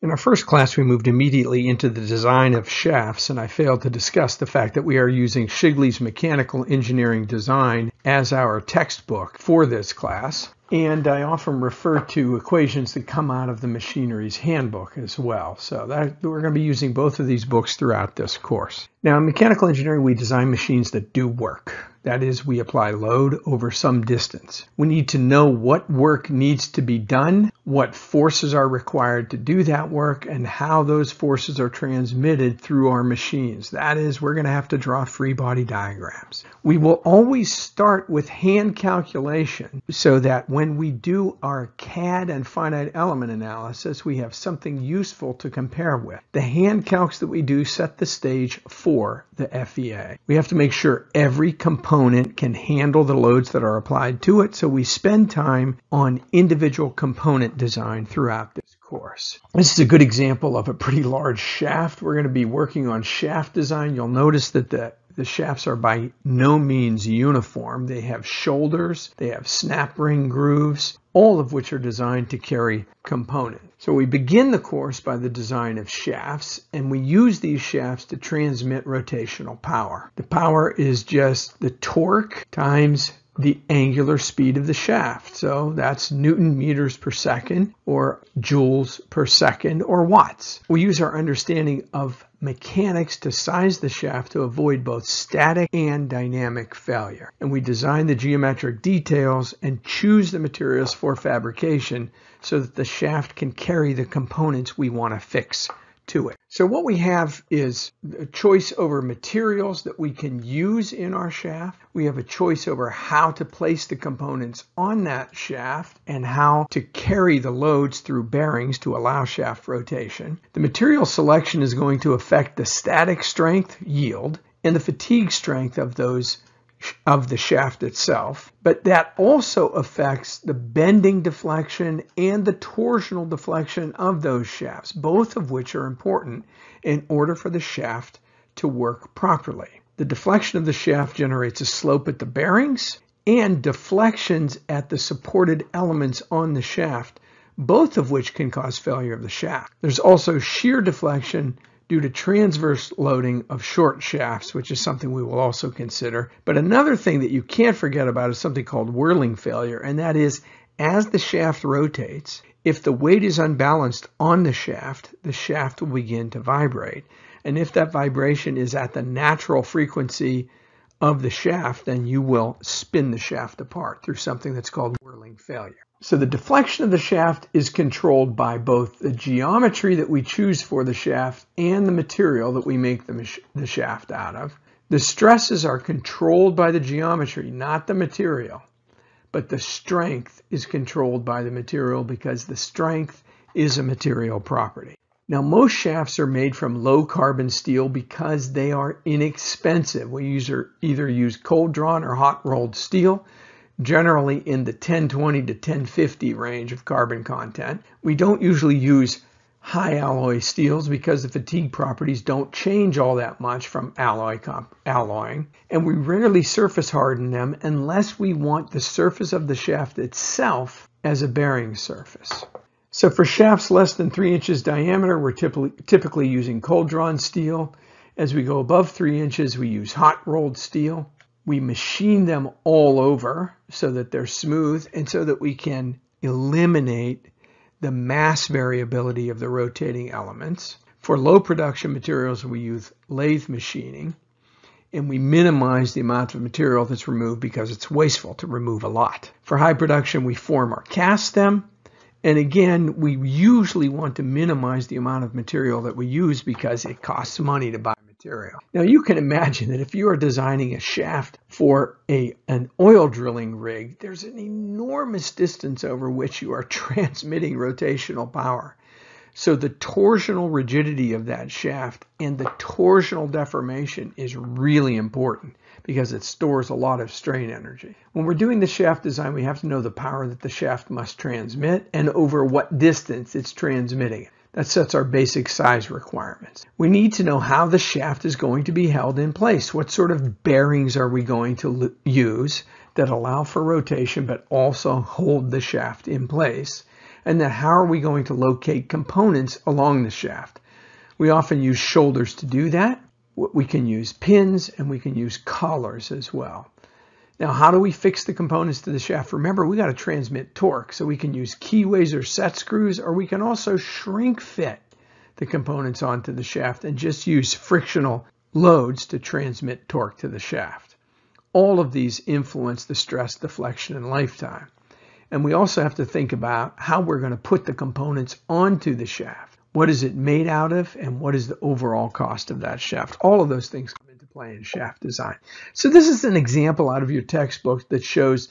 In our first class, we moved immediately into the design of shafts, and I failed to discuss the fact that we are using Shigley's Mechanical Engineering Design as our textbook for this class. And I often refer to equations that come out of the machinery's handbook as well. So we're going to be using both of these books throughout this course. Now, in mechanical engineering, we design machines that do work. That is, we apply load over some distance. We need to know what work needs to be done, what forces are required to do that work, and how those forces are transmitted through our machines. That is, we're going to have to draw free body diagrams. We will always start with hand calculation so that when we do our CAD and finite element analysis, we have something useful to compare with. The hand calcs that we do set the stage for the FEA. We have to make sure every component can handle the loads that are applied to it, so we spend time on individual component design throughout this course. This is a good example of a pretty large shaft. We're going to be working on shaft design. You'll notice that the shafts are by no means uniform. They have shoulders, they have snap ring grooves, all of which are designed to carry components. So we begin the course by the design of shafts, and we use these shafts to transmit rotational power. The power is just the torque times the angular speed of the shaft. So that's Newton meters per second, or joules per second, or watts. We use our understanding of mechanics to size the shaft to avoid both static and dynamic failure. And we design the geometric details and choose the materials for fabrication so that the shaft can carry the components we want to fix to it. So what we have is a choice over materials that we can use in our shaft. We have a choice over how to place the components on that shaft and how to carry the loads through bearings to allow shaft rotation. The material selection is going to affect the static strength, yield, and the fatigue strength of the shaft itself, but that also affects the bending deflection and the torsional deflection of those shafts, both of which are important in order for the shaft to work properly. The deflection of the shaft generates a slope at the bearings and deflections at the supported elements on the shaft, both of which can cause failure of the shaft. There's also shear deflection due to transverse loading of short shafts, which is something we will also consider. But another thing that you can't forget about is something called whirling failure, and that is as the shaft rotates, if the weight is unbalanced on the shaft will begin to vibrate. And if that vibration is at the natural frequency of the shaft, then you will spin the shaft apart through something that's called whirling failure. So the deflection of the shaft is controlled by both the geometry that we choose for the shaft and the material that we make the shaft out of. The stresses are controlled by the geometry, not the material, but the strength is controlled by the material because the strength is a material property. Now, most shafts are made from low carbon steel because they are inexpensive. We either use cold drawn or hot rolled steel, generally in the 1020 to 1050 range of carbon content. We don't usually use high alloy steels because the fatigue properties don't change all that much from alloying, and we rarely surface harden them unless we want the surface of the shaft itself as a bearing surface. So for shafts less than 3 inches diameter, we're typically using cold drawn steel. As we go above 3 inches, we use hot rolled steel. We machine them all over so that they're smooth and so that we can eliminate the mass variability of the rotating elements. For low production materials, we use lathe machining, and we minimize the amount of material that's removed because it's wasteful to remove a lot. For high production, we form or cast them. And again, we usually want to minimize the amount of material that we use because it costs money to buy material. Now you can imagine that if you are designing a shaft for an oil drilling rig, there's an enormous distance over which you are transmitting rotational power. So the torsional rigidity of that shaft and the torsional deformation is really important because it stores a lot of strain energy. When we're doing the shaft design, we have to know the power that the shaft must transmit and over what distance it's transmitting it. That sets our basic size requirements. We need to know how the shaft is going to be held in place. What sort of bearings are we going to use that allow for rotation but also hold the shaft in place? And then how are we going to locate components along the shaft? We often use shoulders to do that. We can use pins and we can use collars as well. Now, how do we fix the components to the shaft? Remember, we got to transmit torque, so we can use keyways or set screws, or we can also shrink fit the components onto the shaft and just use frictional loads to transmit torque to the shaft. All of these influence the stress, deflection, and lifetime. And we also have to think about how we're going to put the components onto the shaft. What is it made out of, and what is the overall cost of that shaft? All of those things come into play in shaft design. So this is an example out of your textbook that shows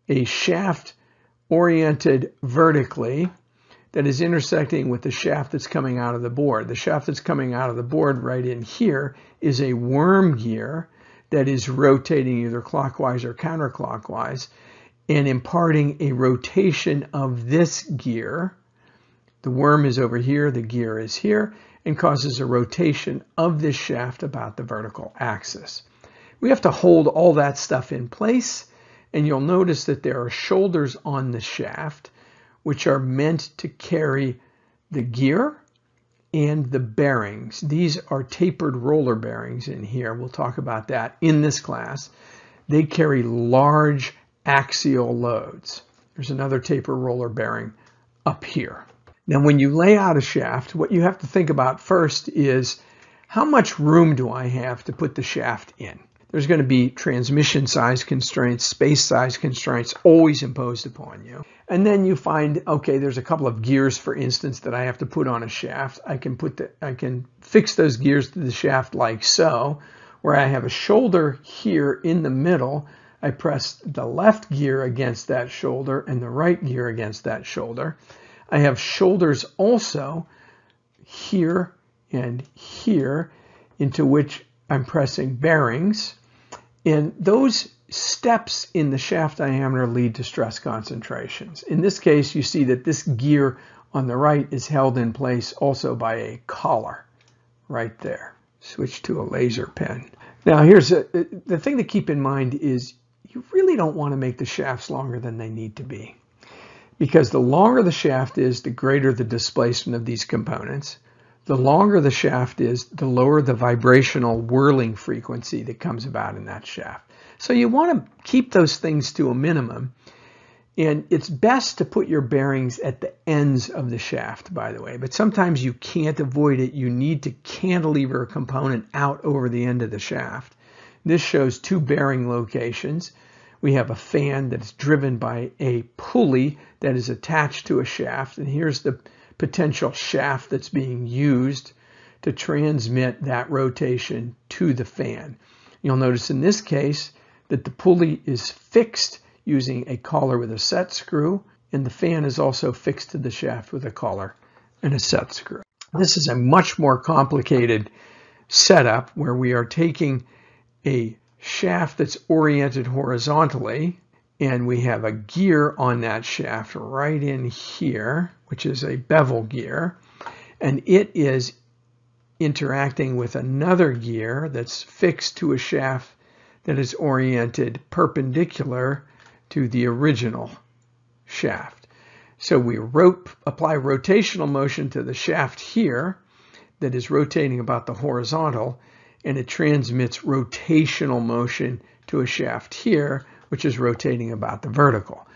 a shaft oriented vertically that is intersecting with the shaft that's coming out of the board. The shaft that's coming out of the board right in here is a worm gear that is rotating either clockwise or counterclockwise and imparting a rotation of this gear. The worm is over here, the gear is here, and causes a rotation of this shaft about the vertical axis. We have to hold all that stuff in place, and you'll notice that there are shoulders on the shaft which are meant to carry the gear and the bearings. These are tapered roller bearings in here. We'll talk about that in this class. They carry large axial loads. There's another taper roller bearing up here. Now, when you lay out a shaft, what you have to think about first is how much room do I have to put the shaft in? There's going to be transmission size constraints, space size constraints always imposed upon you. And then you find, okay, there's a couple of gears, for instance, that I have to put on a shaft. I can fix those gears to the shaft like so, where I have a shoulder here in the middle. I press the left gear against that shoulder and the right gear against that shoulder. I have shoulders also here and here into which I'm pressing bearings. And those steps in the shaft diameter lead to stress concentrations. In this case, you see that this gear on the right is held in place also by a collar right there. Switch to a laser pen. Now, here's the thing to keep in mind is you really don't want to make the shafts longer than they need to be. Because the longer the shaft is, the greater the displacement of these components. The longer the shaft is, the lower the vibrational whirling frequency that comes about in that shaft. So you want to keep those things to a minimum. And it's best to put your bearings at the ends of the shaft, by the way. But sometimes you can't avoid it. You need to cantilever a component out over the end of the shaft. This shows two bearing locations. We have a fan that's driven by a pulley that is attached to a shaft. And here's the potential shaft that's being used to transmit that rotation to the fan. You'll notice in this case that the pulley is fixed using a collar with a set screw, and the fan is also fixed to the shaft with a collar and a set screw. This is a much more complicated setup where we are taking a shaft that's oriented horizontally, and we have a gear on that shaft right in here, which is a bevel gear, and it is interacting with another gear that's fixed to a shaft that is oriented perpendicular to the original shaft. So we apply rotational motion to the shaft here that is rotating about the horizontal, and it transmits rotational motion to a shaft here, which is rotating about the vertical.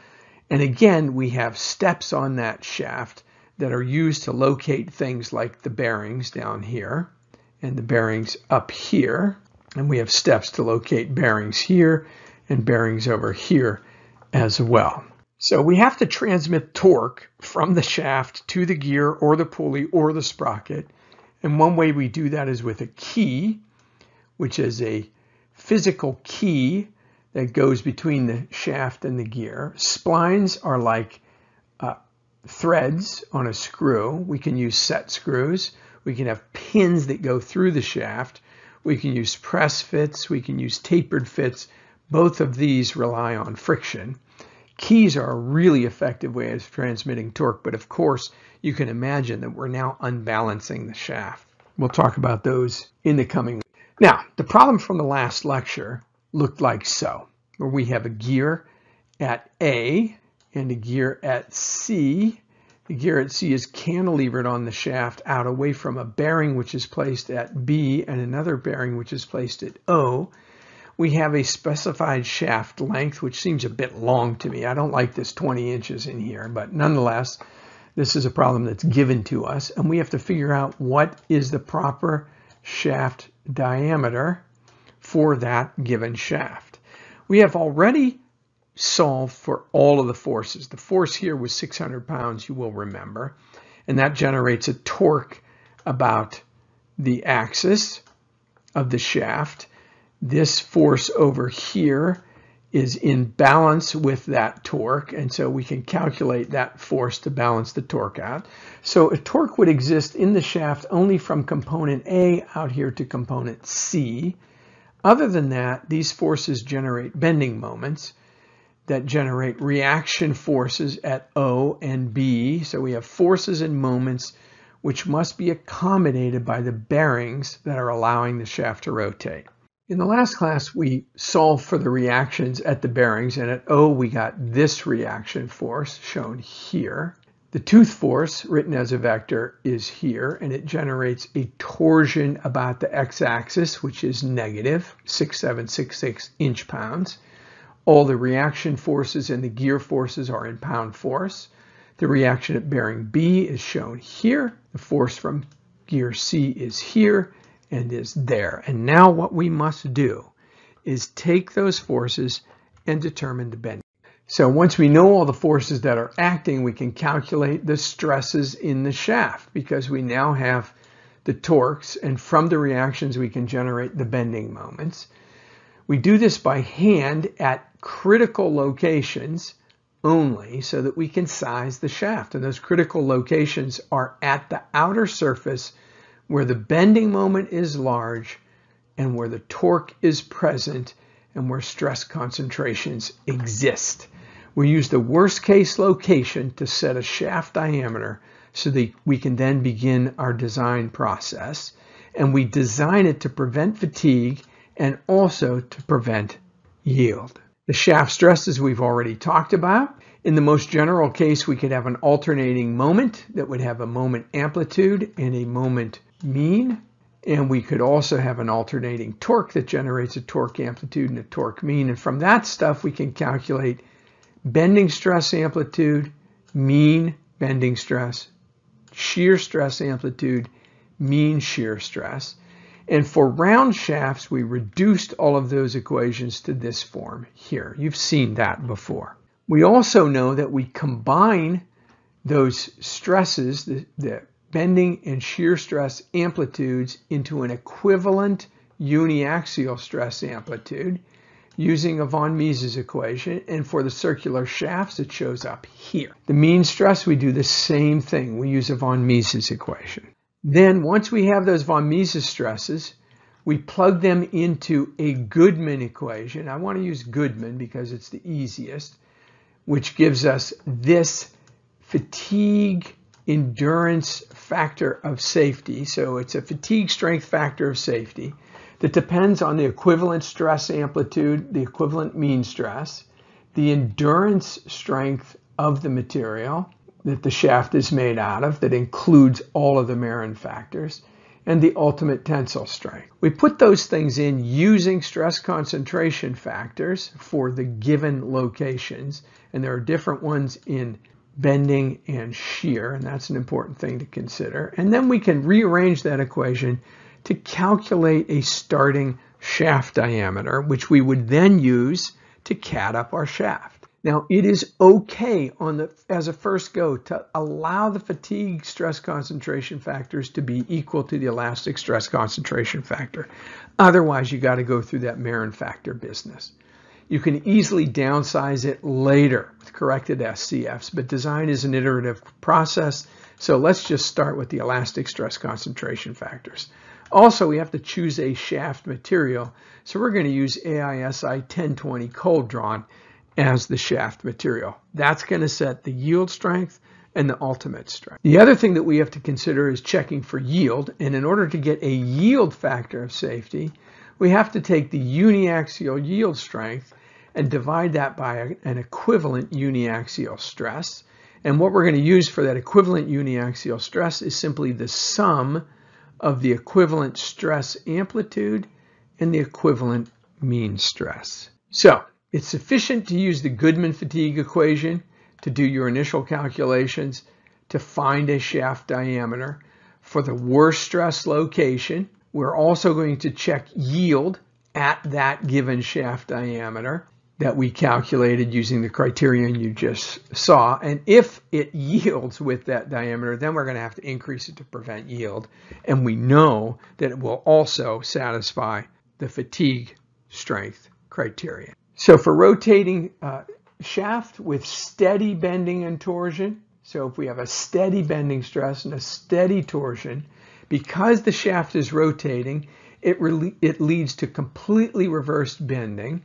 And again, we have steps on that shaft that are used to locate things like the bearings down here and the bearings up here. And we have steps to locate bearings here and bearings over here as well. So we have to transmit torque from the shaft to the gear or the pulley or the sprocket. And one way we do that is with a key, which is a physical key that goes between the shaft and the gear. Splines are like threads on a screw. We can use set screws. We can have pins that go through the shaft. We can use press fits. We can use tapered fits. Both of these rely on friction. Keys are a really effective way of transmitting torque, but of course, you can imagine that we're now unbalancing the shaft. We'll talk about those in the coming weeks. Now, the problem from the last lecture looked like so, where we have a gear at A and a gear at C The gear at C is cantilevered on the shaft out away from a bearing which is placed at B and another bearing which is placed at O. We have a specified shaft length, which seems a bit long to me. I don't like this 20 inches in here, but nonetheless, this is a problem that's given to us, and we have to figure out what is the proper shaft diameter for that given shaft. We have already solved for all of the forces. The force here was 600 pounds, you will remember, and that generates a torque about the axis of the shaft. This force over here is in balance with that torque, and so we can calculate that force to balance the torque out. So a torque would exist in the shaft only from component A out here to component C. Other than that, these forces generate bending moments that generate reaction forces at O and B. So we have forces and moments which must be accommodated by the bearings that are allowing the shaft to rotate. In the last class, we solved for the reactions at the bearings, and at O we got this reaction force shown here. The tooth force, written as a vector, is here, and it generates a torsion about the x-axis, which is negative 6766 inch-pounds. All the reaction forces and the gear forces are in pound force. The reaction at bearing B is shown here. The force from gear C is here and is there. And now what we must do is take those forces and determine the bending. So once we know all the forces that are acting, we can calculate the stresses in the shaft because we now have the torques, and from the reactions we can generate the bending moments. We do this by hand at critical locations only so that we can size the shaft. And those critical locations are at the outer surface where the bending moment is large and where the torque is present and where stress concentrations exist. We use the worst case location to set a shaft diameter so that we can then begin our design process. And we design it to prevent fatigue and also to prevent yield. The shaft stresses we've already talked about. In the most general case, we could have an alternating moment that would have a moment amplitude and a moment mean. And we could also have an alternating torque that generates a torque amplitude and a torque mean. And from that stuff, we can calculate bending stress amplitude, mean bending stress, shear stress amplitude, mean shear stress. And for round shafts, we reduced all of those equations to this form here. You've seen that before. We also know that we combine those stresses, the bending and shear stress amplitudes, into an equivalent uniaxial stress amplitude using a von Mises equation. And for the circular shafts, it shows up here. The mean stress, we do the same thing. We use a von Mises equation. Then once we have those von Mises stresses, we plug them into a Goodman equation. I want to use Goodman because it's the easiest, which gives us this fatigue endurance factor of safety. So it's a fatigue strength factor of safety that depends on the equivalent stress amplitude, the equivalent mean stress, the endurance strength of the material that the shaft is made out of, that includes all of the Marin factors, and the ultimate tensile strength. We put those things in using stress concentration factors for the given locations, and there are different ones in bending and shear, and that's an important thing to consider. And then we can rearrange that equation to calculate a starting shaft diameter, which we would then use to CAD up our shaft. Now, it is okay as a first go to allow the fatigue stress concentration factors to be equal to the elastic stress concentration factor. Otherwise, you got to go through that Marin factor business. You can easily downsize it later with corrected SCFs, but design is an iterative process, so let's just start with the elastic stress concentration factors. Also, we have to choose a shaft material, so we're going to use AISI 1020 cold drawn as the shaft material. That's going to set the yield strength and the ultimate strength. The other thing that we have to consider is checking for yield, and in order to get a yield factor of safety, we have to take the uniaxial yield strength and divide that by an equivalent uniaxial stress. And what we're going to use for that equivalent uniaxial stress is simply the sum of the equivalent stress amplitude and the equivalent mean stress. So it's sufficient to use the Goodman fatigue equation to do your initial calculations to find a shaft diameter for the worst stress location. We're also going to check yield at that given shaft diameter that we calculated using the criterion you just saw. And if it yields with that diameter, then we're going to have to increase it to prevent yield. And we know that it will also satisfy the fatigue strength criterion. So for rotating shaft with steady bending and torsion, so if we have a steady bending stress and a steady torsion, because the shaft is rotating, it leads to completely reversed bending.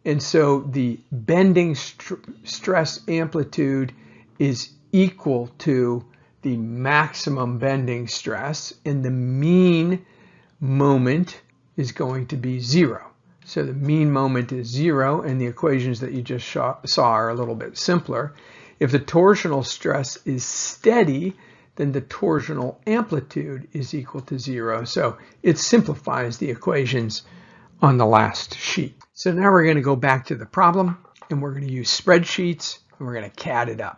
And so the bending stress amplitude is equal to the maximum bending stress, and the mean moment is going to be 0. So the mean moment is 0, and the equations that you just saw are a little bit simpler. If the torsional stress is steady, then the torsional amplitude is equal to 0. So it simplifies the equations on the last sheet. So now we're going to go back to the problem, and we're going to use spreadsheets, and we're going to CAD it up.